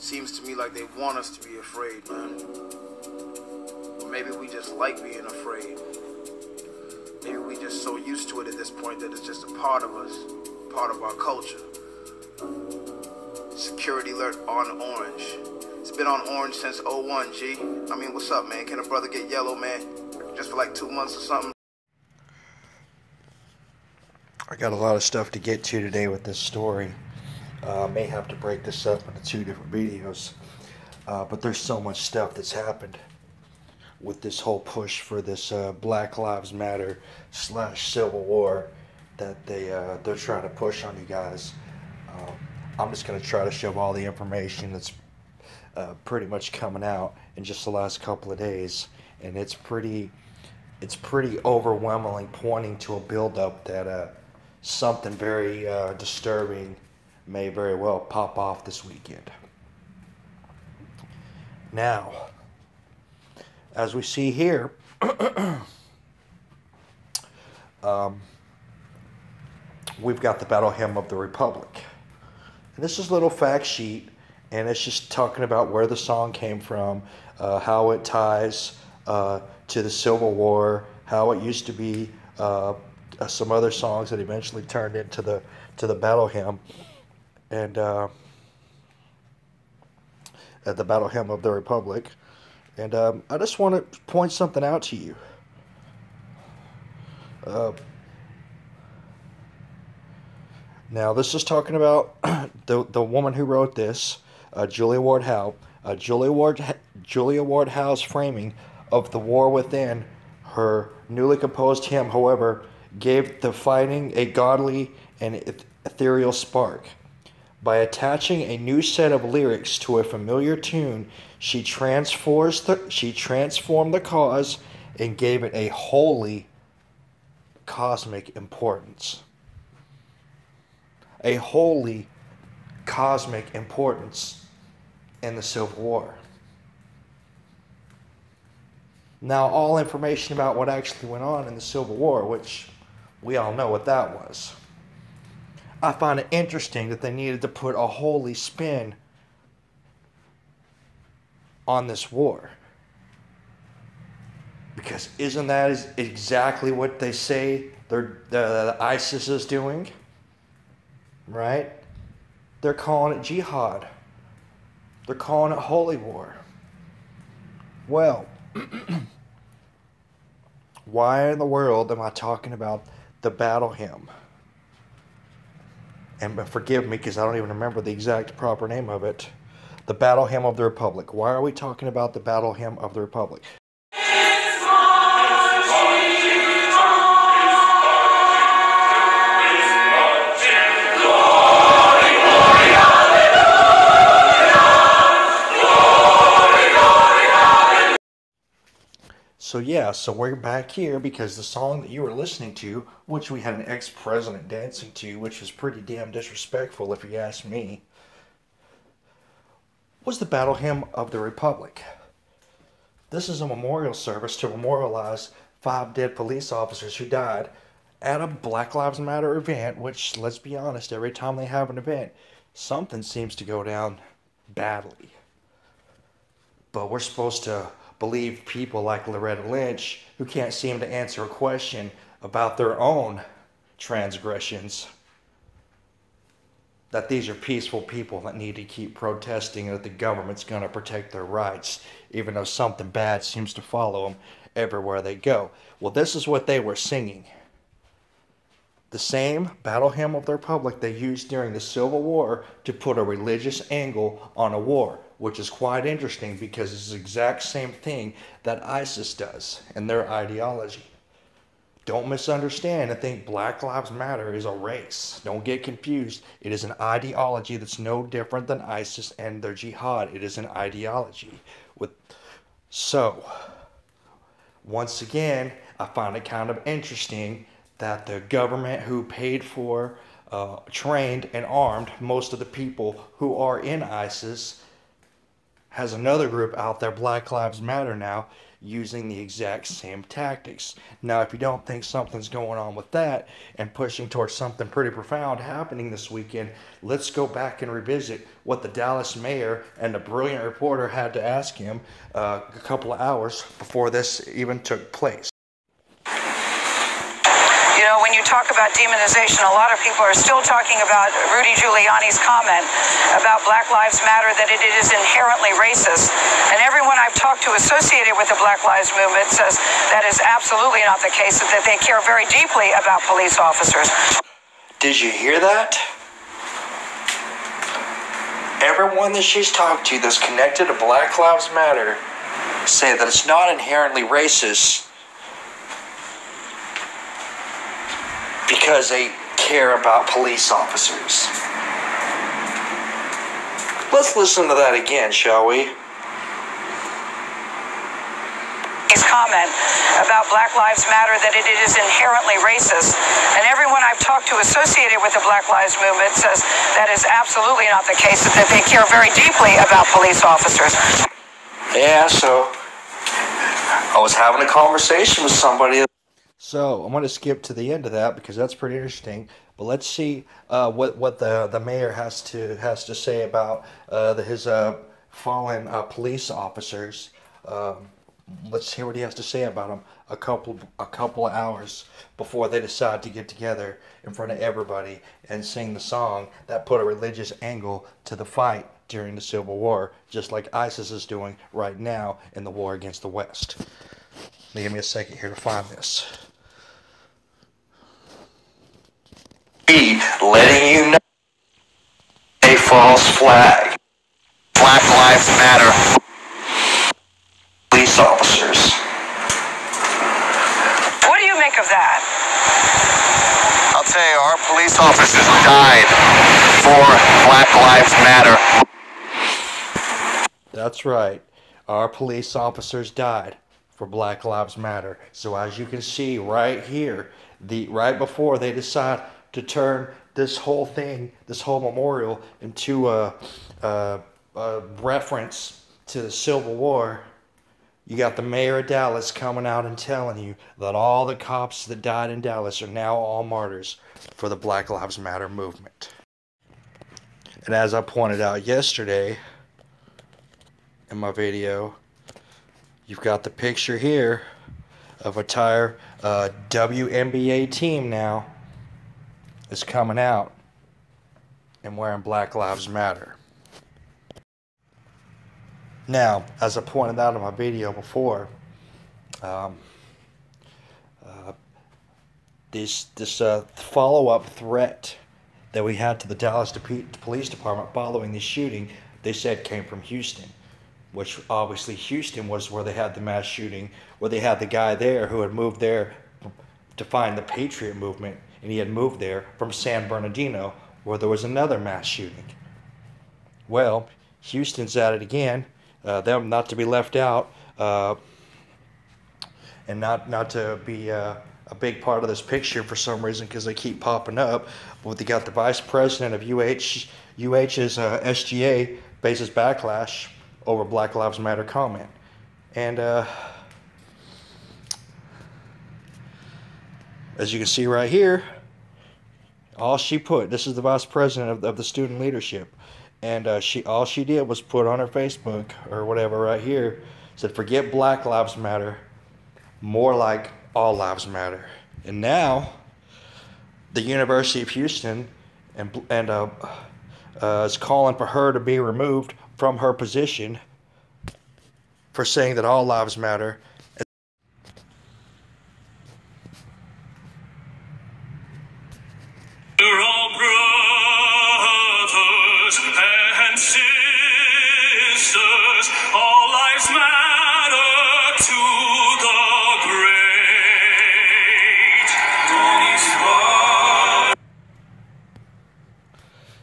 Seems to me like they want us to be afraid, man. Or maybe we just like being afraid. Maybe we just so used to it at this point that it's just a part of us, part of our culture. Security alert on orange. It's been on orange since '01, G. I mean, what's up, man? Can a brother get yellow, man? Just for like 2 months or something? I got a lot of stuff to get to today with this story. May have to break this up into 2 different videos. But there's so much stuff that's happened with this whole push for this Black Lives Matter / Civil War that they're trying to push on you guys. I'm just going to try to shove all the information that's pretty much coming out in just the last couple of days, and it's pretty overwhelmingly pointing to a buildup that something very disturbing may very well pop off this weekend. Now, as we see here, we've got the Battle Hymn of the Republic. And this is a little fact sheet, and it's just talking about where the song came from, how it ties to the Civil War, how it used to be some other songs that eventually turned into the Battle Hymn, and the Battle Hymn of the Republic. And I just want to point something out to you. Now, this is talking about the woman who wrote this, Julia Ward Howe. Julia Ward Howe's framing of the war within her newly composed hymn, however, gave the fighting a godly and ethereal spark. By attaching a new set of lyrics to a familiar tune, she transformed the cause and gave it a holy, cosmic importance. A holy, cosmic importance in the Civil War. Now, all information about what actually went on in the Civil War, which we all know what that was. I find it interesting that they needed to put a holy spin on this war. Because isn't that exactly what they say the ISIS is doing? Right? They're calling it jihad. They're calling it holy war. Well, why in the world am I talking about the battle hymn? And forgive me because I don't even remember the exact proper name of it. The Battle Hymn of the Republic. Why are we talking about the Battle Hymn of the Republic? So yeah, so we're back here because the song that you were listening to, which we had an ex-president dancing to, which was pretty damn disrespectful if you ask me, was the Battle Hymn of the Republic. This is a memorial service to memorialize 5 dead police officers who died at a Black Lives Matter event, which, let's be honest, every time they have an event, something seems to go down badly. But we're supposed to believe people like Loretta Lynch, who can't seem to answer a question about their own transgressions, that these are peaceful people that need to keep protesting and that the government's going to protect their rights, even though something bad seems to follow them everywhere they go. Well, this is what they were singing. The same Battle Hymn of the Republic they used during the Civil War to put a religious angle on a war, which is quite interesting because it's the exact same thing that ISIS does in their ideology. Don't misunderstand and think Black Lives Matter is a race. Don't get confused. It is an ideology that's no different than ISIS and their jihad. It is an ideology. So, once again, I find it kind of interesting that the government who paid for, trained, and armed most of the people who are in ISIS has another group out there, Black Lives Matter now, using the exact same tactics. Now, if you don't think something's going on with that and pushing towards something pretty profound happening this weekend, let's go back and revisit what the Dallas mayor and the brilliant reporter had to ask him a couple of hours before this even took place. You know, when you talk about demonization, a lot of people are still talking about Rudy Giuliani's comment about Black Lives Matter, that it is inherently racist. And everyone I've talked to associated with the Black Lives Movement says that is absolutely not the case, that they care very deeply about police officers. Did you hear that? Everyone that she's talked to that's connected to Black Lives Matter say that it's not inherently racist because they care about police officers. Let's listen to that again, shall we? His comment about Black Lives Matter, that it is inherently racist. And everyone I've talked to associated with the Black Lives Movement says that is absolutely not the case, that they care very deeply about police officers. Yeah, so I was having a conversation with somebody. So I'm going to skip to the end of that because that's pretty interesting. But let's see what the mayor has to say about his fallen police officers. Let's hear what he has to say about them a couple of hours before they decide to get together in front of everybody and sing the song that put a religious angle to the fight during the Civil War, just like ISIS is doing right now in the war against the West. Give me a second here to find this. Letting you know a false flag. Black Lives Matter. Police officers. What do you make of that? I'll tell you, our police officers died for Black Lives Matter. That's right. Our police officers died for Black Lives Matter. So as you can see right here, right before they decide to turn this whole thing, this whole memorial, into a reference to the Civil War, you got the mayor of Dallas coming out and telling you that all the cops that died in Dallas are now all martyrs for the Black Lives Matter movement. And as I pointed out yesterday in my video, you've got the picture here of a entire WNBA team now is coming out and wearing Black Lives Matter. Now, as I pointed out in my video before, this follow-up threat that we had to the Dallas Police Department following the shooting, they said came from Houston, which obviously Houston was where they had the mass shooting, where they had the guy there who had moved there to find the Patriot movement, and he had moved there from San Bernardino, where there was another mass shooting. Well, Houston's at it again. Them not to be left out, and not to be a big part of this picture for some reason because they keep popping up. But they got the vice president of UH's SGA faces backlash over Black Lives Matter comment, and as you can see right here, all she put, this is the vice president of the student leadership, and all she did was put on her Facebook or whatever right here, said forget Black Lives Matter, more like all lives matter. And now the University of Houston is calling for her to be removed from her position for saying that all lives matter. We're all brothers and sisters, all lives matter to the great.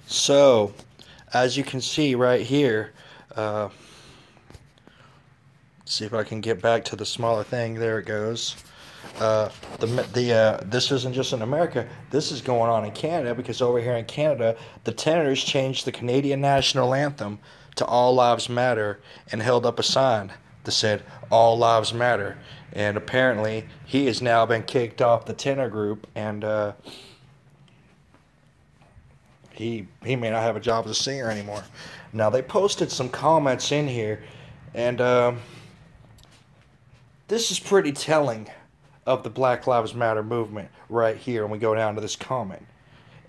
So, as you can see right here, see if I can get back to the smaller thing. There it goes. This isn't just in America. This is going on in Canada, because over here in Canada, the Tenors changed the Canadian national anthem to All Lives Matter and held up a sign that said All Lives Matter. And apparently he has now been kicked off the tenor group, and he may not have a job as a singer anymore. Now, they posted some comments in here, and this is pretty telling of the Black Lives Matter movement right here. And we go down to this comment.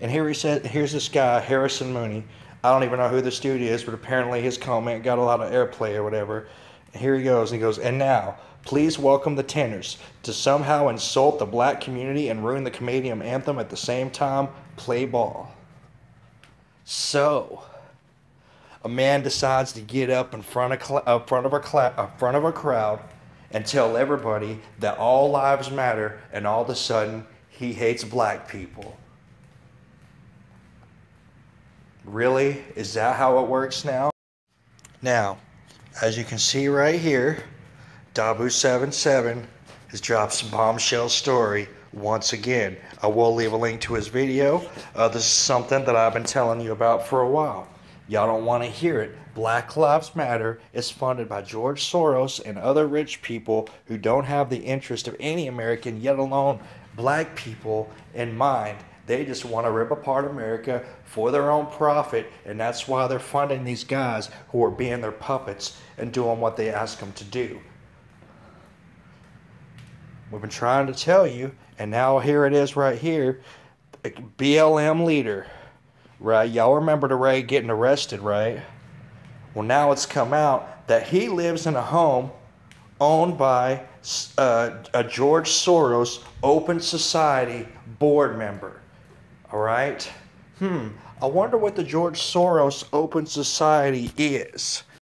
And here he said, here's this guy, Harrison Mooney. I don't even know who this dude is, but apparently his comment got a lot of airplay or whatever. And here he goes. He goes, and now, please welcome the tenors. To somehow insult the black community and ruin the Canadian anthem at the same time, play ball. So, a man decides to get up in front of a crowd and tell everybody that all lives matter, and all of a sudden he hates black people. Really? Is that how it works now? Now, as you can see right here, Dabu77 has dropped some bombshell story once again. I will leave a link to his video. This is something that I've been telling you about for a while. Y'all don't want to hear it. Black Lives Matter is funded by George Soros and other rich people who don't have the interest of any American, yet alone black people, in mind. They just want to rip apart America for their own profit, and that's why they're funding these guys who are being their puppets and doing what they ask them to do. We've been trying to tell you, and now here it is right here. BLM leader, right? Y'all remember the Ray getting arrested, right? Well, now it's come out that he lives in a home owned by a George Soros Open Society board member. All right? I wonder what the George Soros Open Society is.